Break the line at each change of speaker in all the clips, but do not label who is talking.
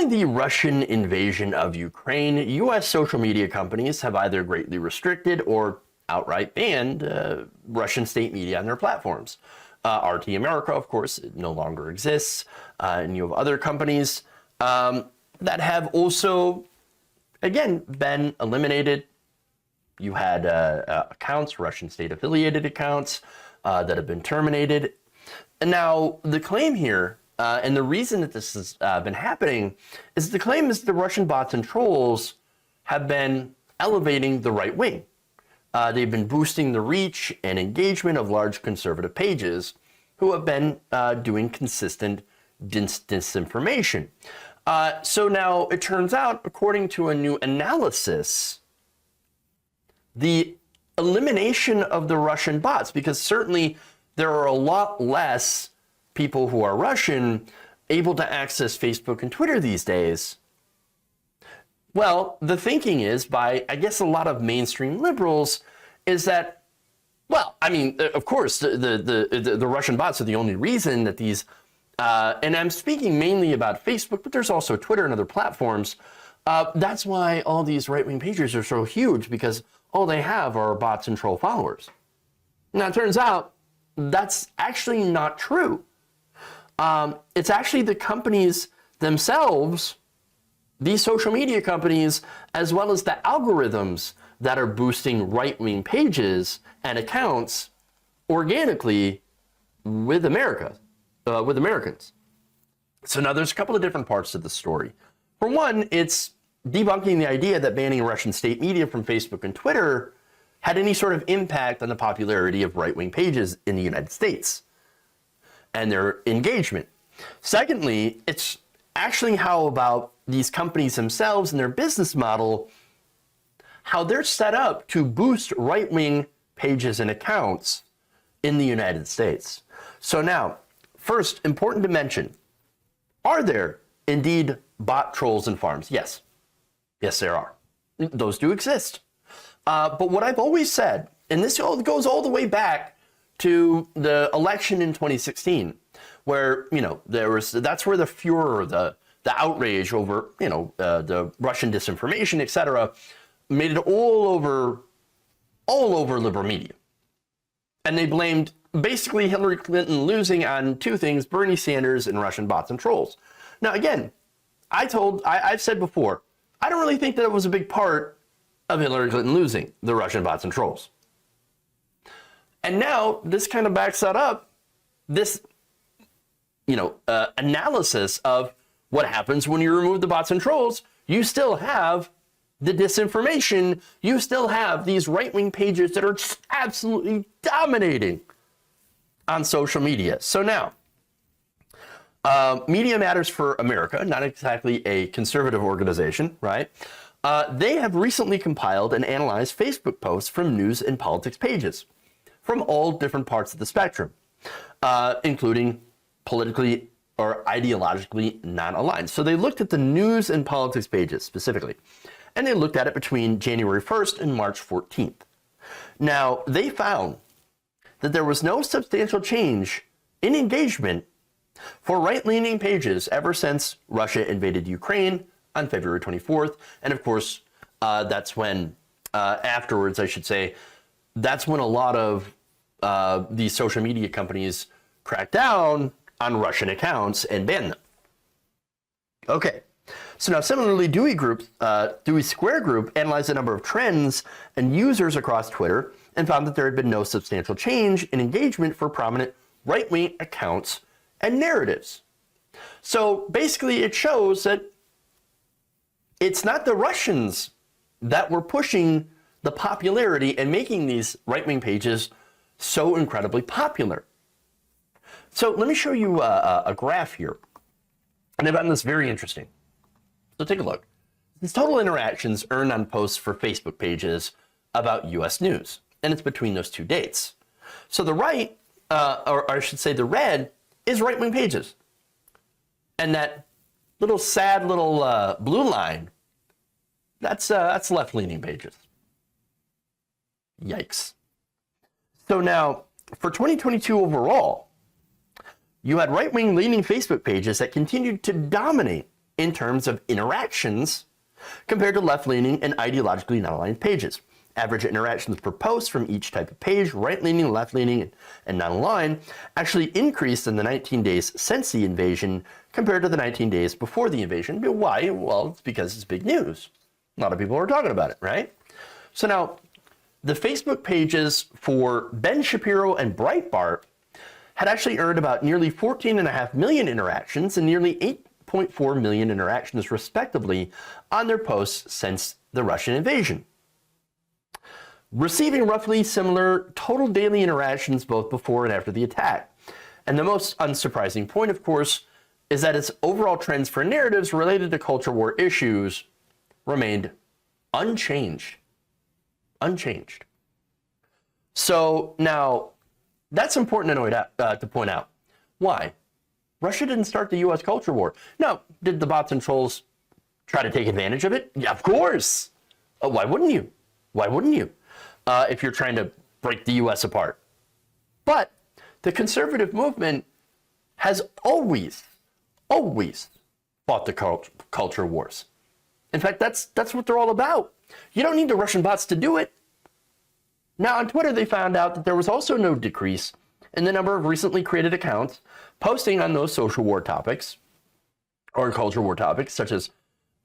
Following the Russian invasion of Ukraine, U.S. social media companies have either greatly restricted or outright banned Russian state media on their platforms. RT America, of course, no longer exists, and you have other companies that have also, again, been eliminated. You had accounts, Russian state-affiliated accounts, that have been terminated. And now the claim here, and the reason that this has been happening, is the claim is the Russian bots and trolls have been elevating the right wing. They've been boosting the reach and engagement of large conservative pages who have been doing consistent disinformation. So now it turns out, according to a new analysis, the elimination of the Russian bots, because certainly there are a lot less people who are Russian able to access Facebook and Twitter these days. Well, the thinking is by, I guess, a lot of mainstream liberals is that, well, I mean, of course, the Russian bots are the only reason that these, and I'm speaking mainly about Facebook, but there's also Twitter and other platforms. That's why all these right-wing pages are so huge, because all they have are bots and troll followers. Now, it turns out that's actually not true. It's actually the companies themselves, these social media companies, as well as the algorithms that are boosting right-wing pages and accounts organically with Americans. So now there's a couple of different parts to the story. For one, it's debunking the idea that banning Russian state media from Facebook and Twitter had any sort of impact on the popularity of right-wing pages in the United States and their engagement. Secondly, it's actually how about these companies themselves and their business model, how they're set up to boost right-wing pages and accounts in the United States. So now, first, important to mention, are there indeed bot trolls and farms? Yes. Yes, there are. Those do exist. But what I've always said, and this goes all the way back to the election in 2016, where, you know, that's where the furor, the outrage over, you know, the Russian disinformation, etc., made it all over liberal media. And they blamed basically Hillary Clinton losing on two things: Bernie Sanders and Russian bots and trolls. Now, again, I've said before, I don't really think that it was a big part of Hillary Clinton losing, the Russian bots and trolls. And now this kind of backs that up, this, you know, analysis of what happens when you remove the bots and trolls. You still have the disinformation. You still have these right-wing pages that are just absolutely dominating on social media. So now, Media Matters for America, not exactly a conservative organization, right? They have recently compiled and analyzed Facebook posts from news and politics pages from all different parts of the spectrum, including politically or ideologically non-aligned. So they looked at the news and politics pages specifically, and they looked at it between January 1st and March 14th. Now, they found that there was no substantial change in engagement for right-leaning pages ever since Russia invaded Ukraine on February 24th. And of course, that's when, afterwards, I should say, that's when a lot of these social media companies cracked down on Russian accounts and banned them. Okay, so now similarly, Dewey Square Group analyzed a number of trends and users across Twitter and found that there had been no substantial change in engagement for prominent right-wing accounts and narratives. So basically, it shows that it's not the Russians that were pushing the popularity and making these right-wing pages so incredibly popular. So let me show you a graph here. And I found this very interesting. So take a look. It's total interactions earned on posts for Facebook pages about US news. And it's between those two dates. So the right, or I should say the red, is right-wing pages. And that little sad little blue line, that's left-leaning pages. Yikes. So now, for 2022 overall, you had right-wing leaning Facebook pages that continued to dominate in terms of interactions compared to left-leaning and ideologically non-aligned pages. Average interactions per post from each type of page, right-leaning, left-leaning, and non-aligned, actually increased in the 19 days since the invasion compared to the 19 days before the invasion. But why? Well, it's because it's big news. A lot of people are talking about it, right? So now, the Facebook pages for Ben Shapiro and Breitbart had actually earned about nearly 14.5 million interactions and nearly 8.4 million interactions, respectively, on their posts since the Russian invasion, receiving roughly similar total daily interactions both before and after the attack. And the most unsurprising point, of course, is that its overall trends for narratives related to culture war issues remained unchanged. Unchanged. So now, that's important to point out. Why? Russia didn't start the U.S. culture war. Now, did the bots and trolls try to take advantage of it? Yeah, of course. Why wouldn't you? Why wouldn't you? If you're trying to break the U.S. apart. But the conservative movement has always fought the culture wars. In fact, that's what they're all about. You don't need the Russian bots to do it. Now, on Twitter, they found out that there was also no decrease in the number of recently created accounts posting on those social war topics or culture war topics, such as,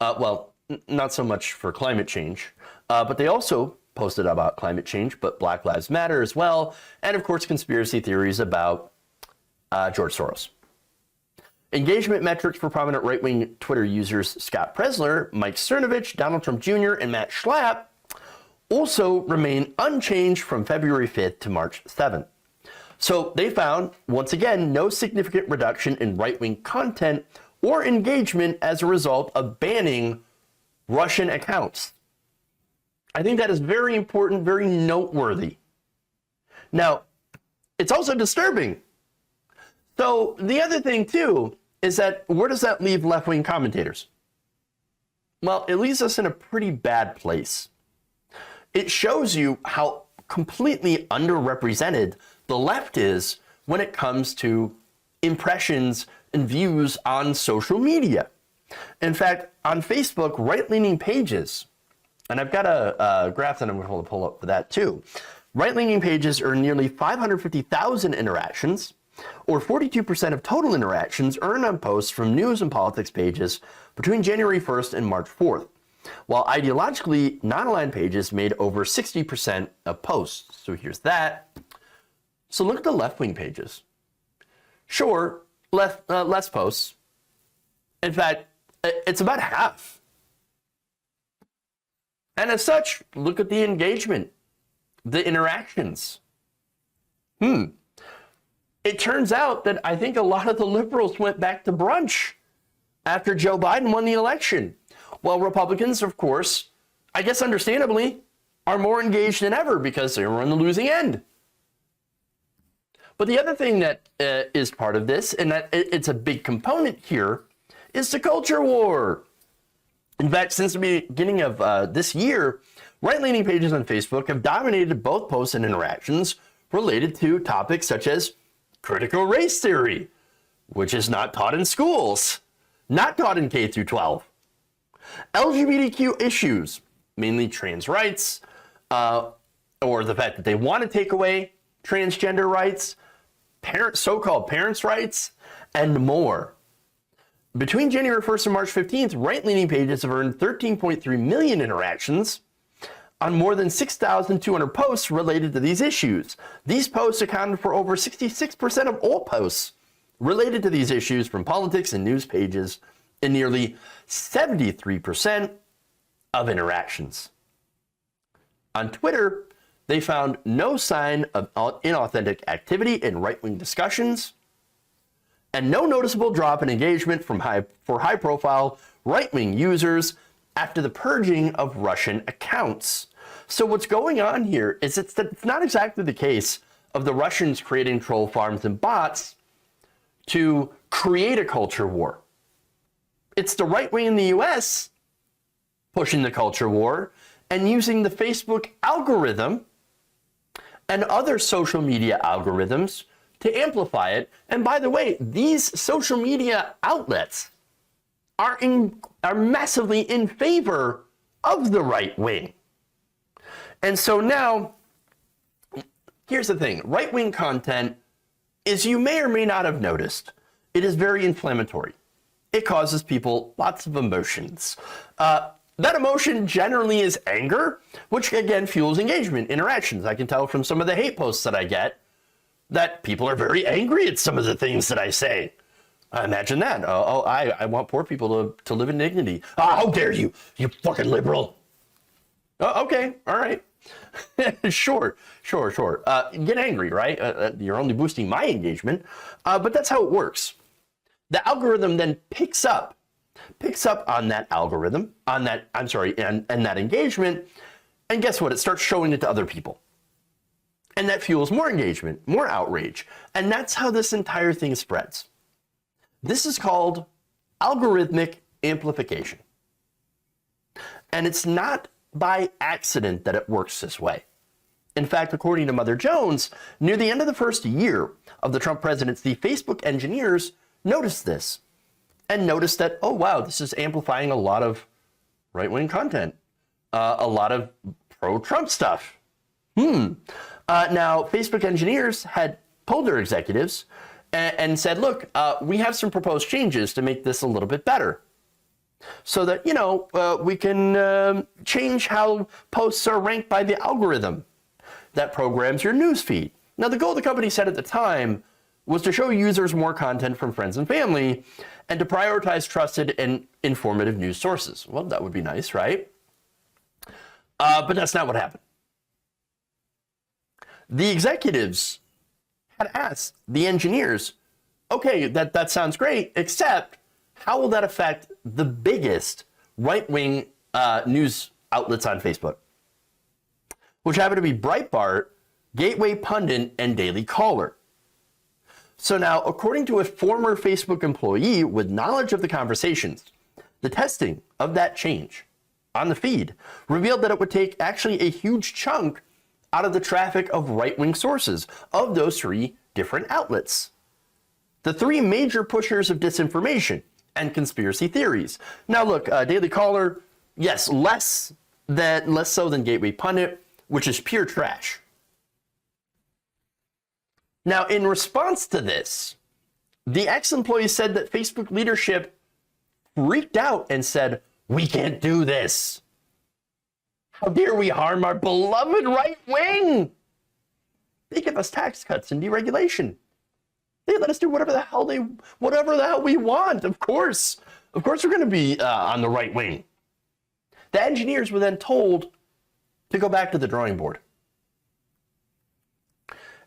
not so much for climate change, but they also posted about climate change, but Black Lives Matter as well, and of course, conspiracy theories about George Soros. Engagement metrics for prominent right-wing Twitter users Scott Presler, Mike Cernovich, Donald Trump Jr., and Matt Schlapp also remain unchanged from February 5th to March 7th. So they found, once again, no significant reduction in right-wing content or engagement as a result of banning Russian accounts. I think that is very important, very noteworthy. Now, it's also disturbing. So the other thing, too, is that where does that leave left-wing commentators? Well, it leaves us in a pretty bad place. It shows you how completely underrepresented the left is when it comes to impressions and views on social media. In fact, on Facebook, right-leaning pages, and I've got a graph that I'm going to pull up for that too. Right-leaning pages earn nearly 550,000 interactions, or 42% of total interactions earned on posts from news and politics pages between January 1st and March 4th, while ideologically non-aligned pages made over 60% of posts. So here's that. So look at the left-wing pages. Sure, less posts. In fact, it's about half. And as such, look at the engagement, the interactions. It turns out that I think a lot of the liberals went back to brunch after Joe Biden won the election. While Republicans, of course, I guess understandably, are more engaged than ever because they were on the losing end. But the other thing that is part of this, and that it's a big component here, is the culture war. In fact, since the beginning of this year, right-leaning pages on Facebook have dominated both posts and interactions related to topics such as critical race theory, which is not taught in schools, not taught in K through 12. LGBTQ issues, mainly trans rights, or the fact that they want to take away transgender rights, so-called parents' rights, and more. Between January 1st and March 15th, right-leaning pages have earned 13.3 million interactions on more than 6,200 posts related to these issues. These posts accounted for over 66% of all posts related to these issues from politics and news pages, and nearly 73% of interactions. On Twitter, they found no sign of inauthentic activity in right-wing discussions, and no noticeable drop in engagement for high-profile right-wing users after the purging of Russian accounts. So what's going on here is it's not exactly the case of the Russians creating troll farms and bots to create a culture war. It's the right wing in the US pushing the culture war and using the Facebook algorithm and other social media algorithms to amplify it. And by the way, these social media outlets are massively in favor of the right wing. And so now, here's the thing. Right-wing content is, you may or may not have noticed, it is very inflammatory. It causes people lots of emotions. That emotion generally is anger, which again fuels engagement, interactions. I can tell from some of the hate posts that I get that people are very angry at some of the things that I say. Imagine that. I want poor people to live in dignity. How dare you, you fucking liberal. Okay, all right. Sure. Get angry, right? You're only boosting my engagement, but that's how it works. The algorithm then picks up on that algorithm, and that engagement, and guess what? It starts showing it to other people. And that fuels more engagement, more outrage, and that's how this entire thing spreads. This is called algorithmic amplification. And it's not by accident that it works this way. In fact, according to Mother Jones, near the end of the first year of the Trump presidency, Facebook engineers noticed this and noticed that, oh wow, this is amplifying a lot of right-wing content, a lot of pro-Trump stuff. Now, Facebook engineers had told their executives and said, look, we have some proposed changes to make this a little bit better, so that, we can change how posts are ranked by the algorithm that programs your newsfeed. Now, the goal the company said at the time was to show users more content from friends and family and to prioritize trusted and informative news sources. Well, that would be nice, right? But that's not what happened. The executives had asked the engineers, okay, that sounds great, except how will that affect the biggest right-wing news outlets on Facebook, which happen to be Breitbart, Gateway Pundit, and Daily Caller. So now, according to a former Facebook employee with knowledge of the conversations, the testing of that change on the feed revealed that it would take actually a huge chunk out of the traffic of right-wing sources of those three different outlets. The three major pushers of disinformation and conspiracy theories. Now look, Daily Caller, yes, less so than Gateway Pundit, which is pure trash. Now, in response to this, the ex-employee said that Facebook leadership freaked out and said, we can't do this. How dare we harm our beloved right wing? They give us tax cuts and deregulation. They let us do whatever the hell we want. Of course we're going to be on the right wing. The engineers were then told to go back to the drawing board.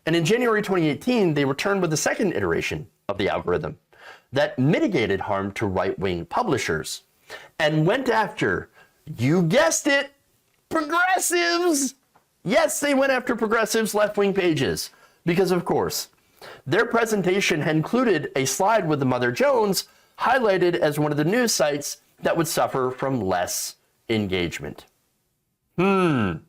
And in January 2018, they returned with the second iteration of the algorithm that mitigated harm to right-wing publishers and went after, you guessed it, progressives. Yes, they went after progressives' left-wing pages because, of course, their presentation had included a slide with the Mother Jones highlighted as one of the news sites that would suffer from less engagement. In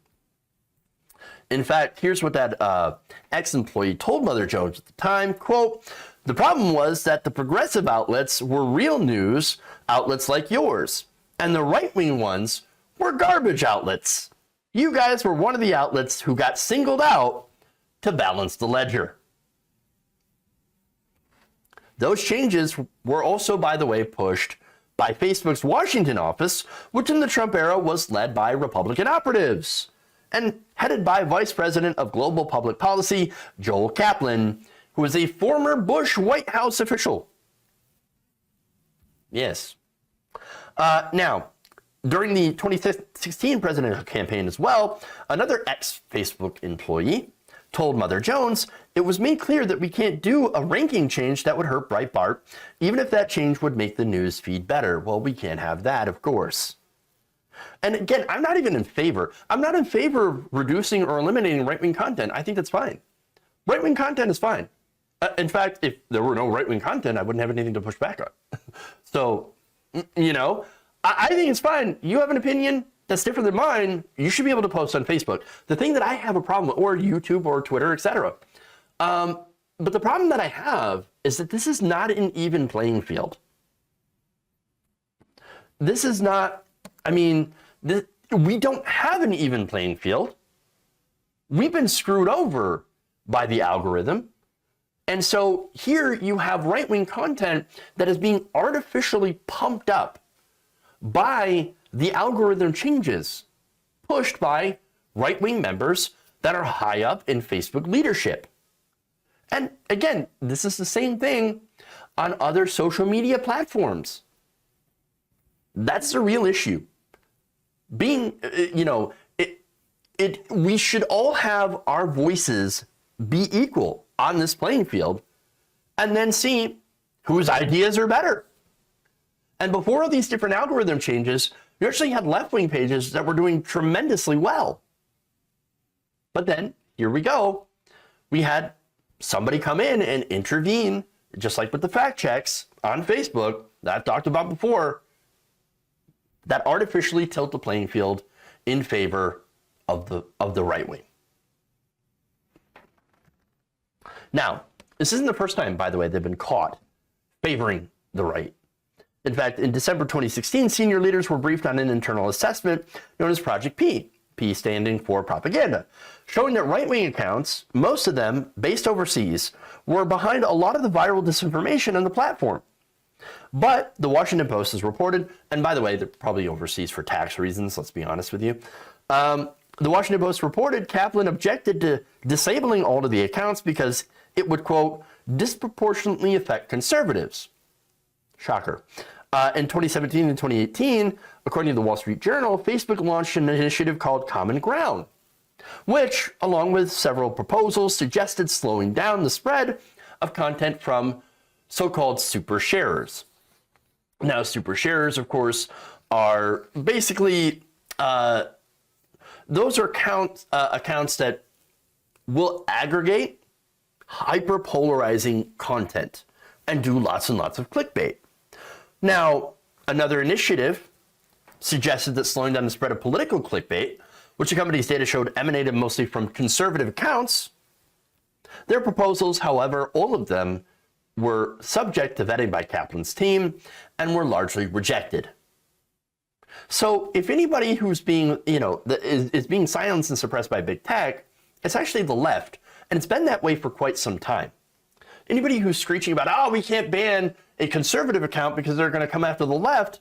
fact, here's what that ex-employee told Mother Jones at the time, quote, the problem was that the progressive outlets were real news outlets like yours, and the right-wing ones were garbage outlets. You guys were one of the outlets who got singled out to balance the ledger. Those changes were also, by the way, pushed by Facebook's Washington office, which in the Trump era was led by Republican operatives and headed by Vice President of Global Public Policy, Joel Kaplan, who is a former Bush White House official. Yes. Now, during the 2016 presidential campaign as well, another ex-Facebook employee told Mother Jones, it was made clear that we can't do a ranking change that would hurt Breitbart, even if that change would make the news feed better. Well, we can't have that, of course. And again, I'm not even in favor. I'm not in favor of reducing or eliminating right-wing content. I think that's fine. Right-wing content is fine. In fact, if there were no right-wing content, I wouldn't have anything to push back on. So, I think it's fine. You have an opinion that's different than mine. You should be able to post on Facebook. The thing that I have a problem with, or YouTube or Twitter, etc. But the problem that I have is that this is not an even playing field. this is not, I mean, we don't have an even playing field. We've been screwed over by the algorithm. And so here you have right-wing content that is being artificially pumped up by the algorithm changes pushed by right-wing members that are high up in Facebook leadership. And again, this is the same thing on other social media platforms. That's the real issue. Being, we should all have our voices be equal on this playing field and then see whose ideas are better. And before all these different algorithm changes, you actually had left-wing pages that were doing tremendously well. But then, here we go. We had somebody come in and intervene, just like with the fact checks on Facebook that I've talked about before, that artificially tilt the playing field in favor of the right wing. Now, this isn't the first time, by the way, they've been caught favoring the right. In fact, in December 2016, senior leaders were briefed on an internal assessment known as Project P, P standing for propaganda, showing that right-wing accounts, most of them based overseas, were behind a lot of the viral disinformation on the platform. But the Washington Post has reported, and by the way, they're probably overseas for tax reasons, let's be honest with you. The Washington Post reported Kaplan objected to disabling all of the accounts because it would, quote, disproportionately affect conservatives. Shocker. In 2017 and 2018, according to the Wall Street Journal, Facebook launched an initiative called Common Ground, which, along with several proposals, suggested slowing down the spread of content from so-called super sharers. Now, super sharers, of course, are basically those are accounts that will aggregate hyper-polarizing content and do lots and lots of clickbait. Now, another initiative suggested that slowing down the spread of political clickbait, which the company's data showed emanated mostly from conservative accounts. Their proposals, however, all of them were subject to vetting by Kaplan's team and were largely rejected. So if anybody who's being, is being silenced and suppressed by big tech, it's actually the left, and it's been that way for quite some time. Anybody who's screeching about, oh, we can't ban a conservative account because they're going to come after the left,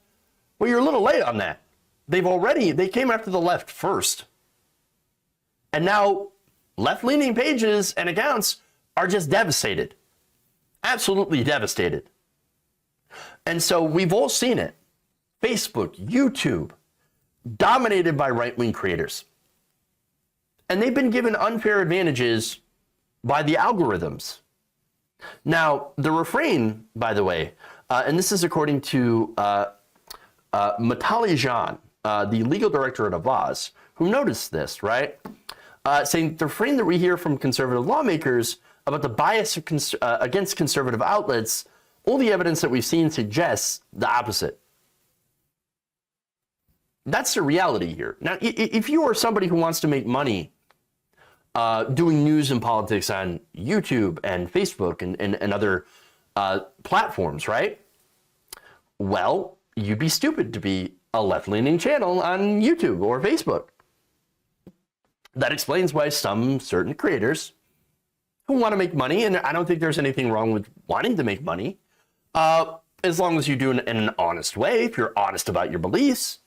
well, you're a little late on that. They came after the left first. And now left-leaning pages and accounts are just devastated. Absolutely devastated. And so we've all seen it. Facebook, YouTube, dominated by right-wing creators. And they've been given unfair advantages by the algorithms. Now, the refrain, by the way, and this is according to Matali Jan, the legal director at Avaz, who noticed this, right? Saying the refrain that we hear from conservative lawmakers about the bias against conservative outlets, all the evidence that we've seen suggests the opposite. That's the reality here. Now, if you are somebody who wants to make money doing news and politics on YouTube and Facebook and other platforms, right? Well, you'd be stupid to be a left-leaning channel on YouTube or Facebook. That explains why some certain creators who want to make money, and I don't think there's anything wrong with wanting to make money, as long as you do it in an honest way, if you're honest about your beliefs.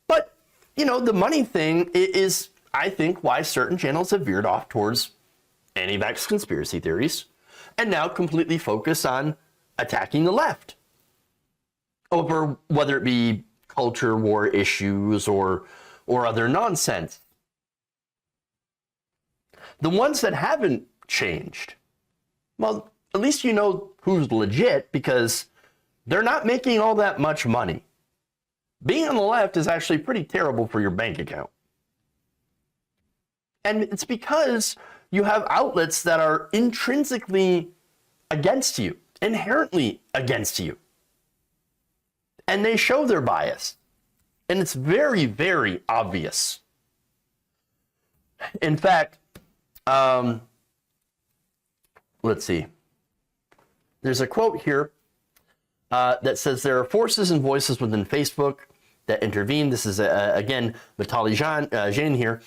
But, the money thing is, I think, why certain channels have veered off towards anti-vax conspiracy theories and now completely focus on attacking the left over whether it be culture war issues or other nonsense. The ones that haven't changed, well, at least you know who's legit because they're not making all that much money. Being on the left is actually pretty terrible for your bank account. And it's because you have outlets that are intrinsically against you, inherently against you. And they show their bias. And it's very, very obvious. In fact, let's see. There's a quote here that says there are forces and voices within Facebook that intervene. This is, again, Vitali Jain here,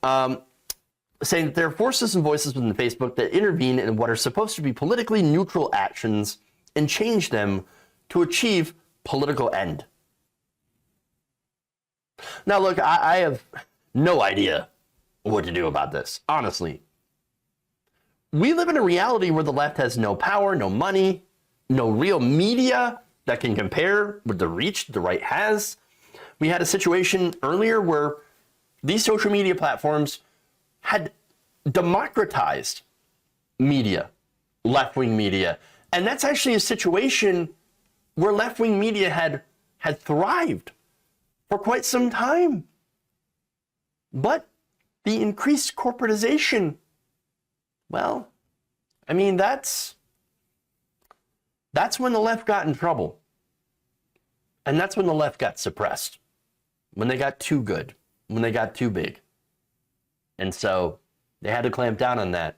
saying that there are forces and voices within Facebook that intervene in what are supposed to be politically neutral actions and change them to achieve political end. Now, look, I have no idea what to do about this, honestly. We live in a reality where the left has no power, no money, no real media that can compare with the reach the right has. We had a situation earlier where these social media platforms had democratized media, left-wing media. And that's actually a situation where left-wing media had thrived for quite some time. But the increased corporatization, well, I mean, that's when the left got in trouble. And that's when the left got suppressed. When they got too good, when they got too big. And so they had to clamp down on that.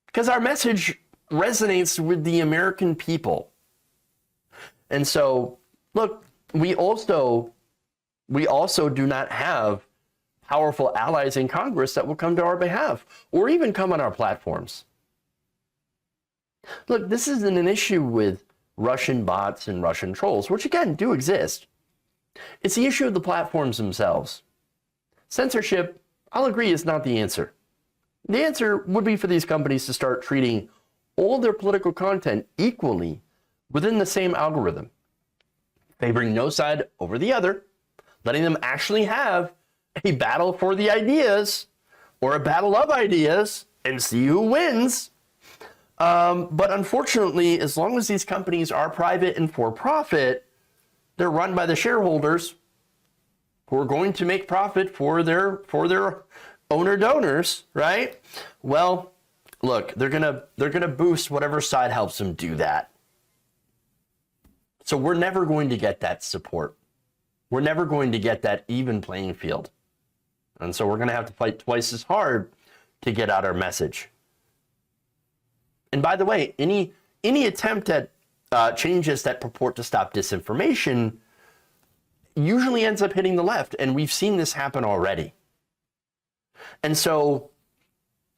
Because our message resonates with the American people. And so, look, we also do not have powerful allies in Congress that will come to our behalf or even come on our platforms. Look, this isn't an issue with Russian bots and Russian trolls, which again do exist. It's the issue of the platforms themselves. Censorship, I'll agree, is not the answer. The answer would be for these companies to start treating all their political content equally within the same algorithm, favoring no side over the other, letting them actually have a battle for the ideas or a battle of ideas and see who wins. But unfortunately, as long as these companies are private and for profit, they're run by the shareholders who are going to make profit for their owner donors, right? Well, look, they're gonna boost whatever side helps them do that. So we're never going to get that support. We're never going to get that even playing field. And so we're going to have to fight twice as hard to get out our message. And by the way, any attempt at changes that purport to stop disinformation usually ends up hitting the left, and we've seen this happen already. And so,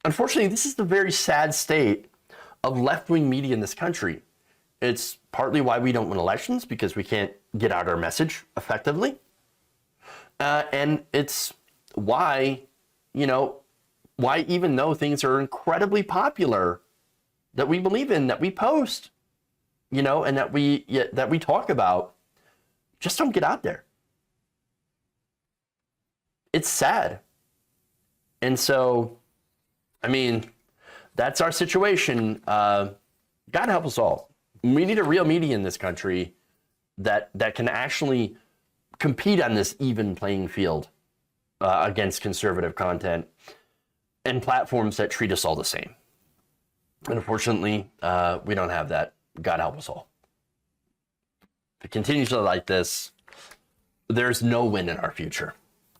unfortunately, this is the very sad state of left-wing media in this country. It's partly why we don't win elections, because we can't get out our message effectively. And it's why, why even though things are incredibly popular that we believe in, that we post, and that we talk about, just don't get out there. It's sad. And so, I mean, that's our situation. God help us all. We need a real media in this country that can actually compete on this even playing field against conservative content and platforms that treat us all the same. And unfortunately, we don't have that. God help us all. If it continues like this, there's no win in our future.